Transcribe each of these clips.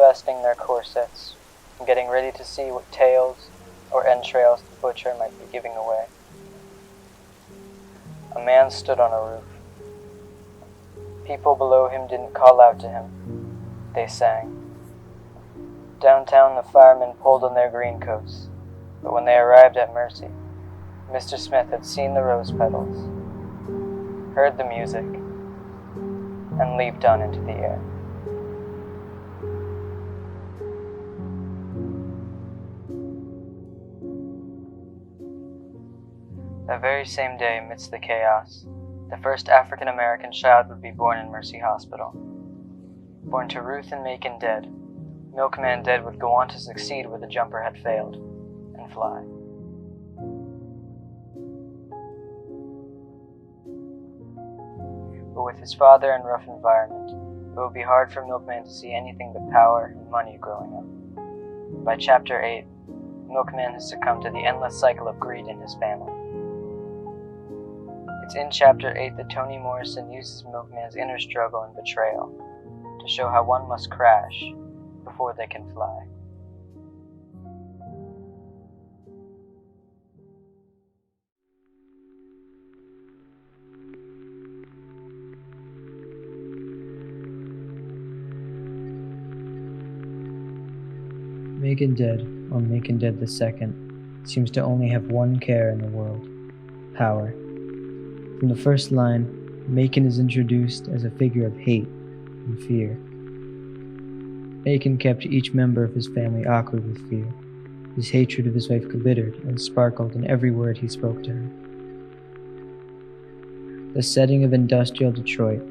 unfastening their corsets and getting ready to see what tails or entrails the butcher might be giving away. A man stood on a roof. People below him didn't call out to him. They sang. Downtown, the firemen pulled on their green coats, but when they arrived at Mercy, Mr. Smith had seen the rose petals, heard the music, and leaped on into the air. That very same day, amidst the chaos, the first African-American child would be born in Mercy Hospital. Born to Ruth and Macon Dead, Milkman Dead would go on to succeed where the jumper had failed, and fly. But with his father and rough environment, it would be hard for Milkman to see anything but power and money growing up. By Chapter 8, Milkman has succumbed to the endless cycle of greed in his family. It's in Chapter 8 that Toni Morrison uses Milkman's inner struggle and betrayal to show how one must crash before they can fly. Macon Dead, or Macon Dead II, seems to only have one care in the world: power. From the first line, Macon is introduced as a figure of hate and fear. Macon kept each member of his family awkward with fear. His hatred of his wife glittered and sparkled in every word he spoke to her. The setting of industrial Detroit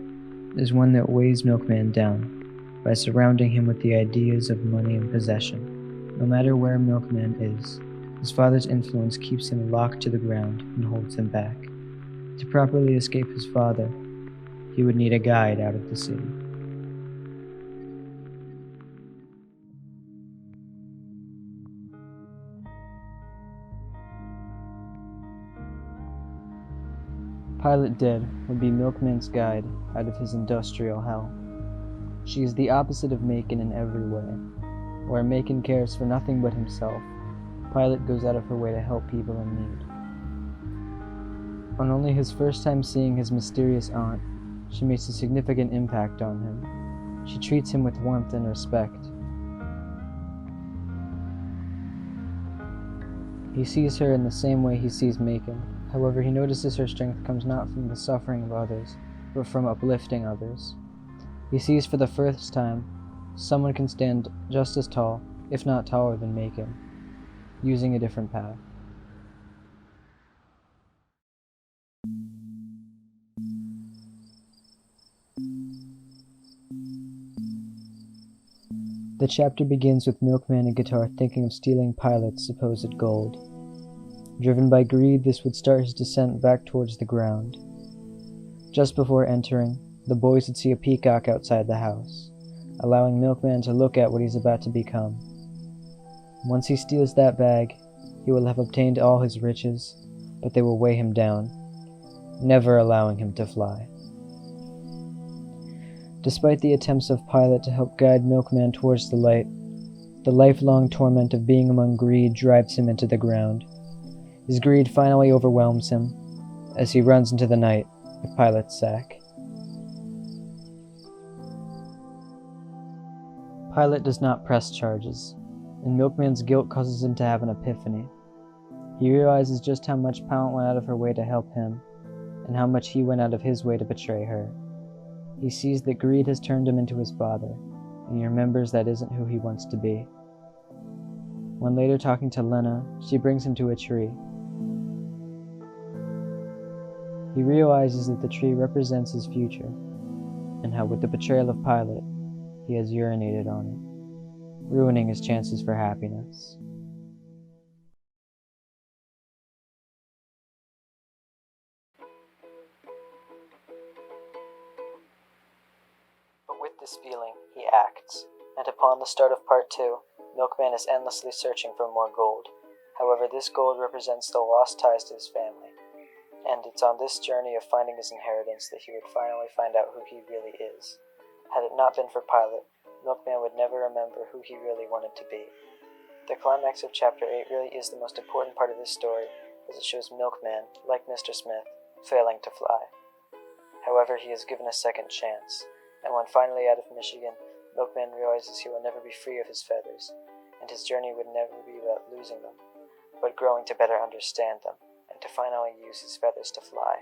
is one that weighs Milkman down by surrounding him with the ideas of money and possession. No matter where Milkman is, his father's influence keeps him locked to the ground and holds him back. To properly escape his father, he would need a guide out of the city. Pilot Dead would be Milkman's guide out of his industrial hell. She is the opposite of Macon in every way. Where Macon cares for nothing but himself, Pilot goes out of her way to help people in need. On only his first time seeing his mysterious aunt, she makes a significant impact on him. She treats him with warmth and respect. He sees her in the same way he sees Macon. However, he notices her strength comes not from the suffering of others, but from uplifting others. He sees for the first time someone can stand just as tall, if not taller than Macon, using a different path. The chapter begins with Milkman and Guitar thinking of stealing Pilot's supposed gold. Driven by greed, this would start his descent back towards the ground. Just before entering, the boys would see a peacock outside the house, allowing Milkman to look at what he's about to become. Once he steals that bag, he will have obtained all his riches, but they will weigh him down, never allowing him to fly. Despite the attempts of Pilot to help guide Milkman towards the light, the lifelong torment of being among greed drives him into the ground. His greed finally overwhelms him as he runs into the night with Pilot's sack. Pilot does not press charges, and Milkman's guilt causes him to have an epiphany. He realizes just how much Pilot went out of her way to help him, and how much he went out of his way to betray her. He sees that greed has turned him into his father, and he remembers that isn't who he wants to be. When later talking to Lena, she brings him to a tree. He realizes that the tree represents his future, and how with the betrayal of Pilot, he has urinated on it, ruining his chances for happiness. But with this feeling, he acts, and upon the start of Part 2, Milkman is endlessly searching for more gold. However, this gold represents the lost ties to his family, and it's on this journey of finding his inheritance that he would finally find out who he really is. Had it not been for Pilot, Milkman would never remember who he really wanted to be. The climax of Chapter 8 really is the most important part of this story, as it shows Milkman, like Mr. Smith, failing to fly. However, he is given a second chance, and when finally out of Michigan, Milkman realizes he will never be free of his feathers, and his journey would never be about losing them, but growing to better understand them, and to finally use his feathers to fly.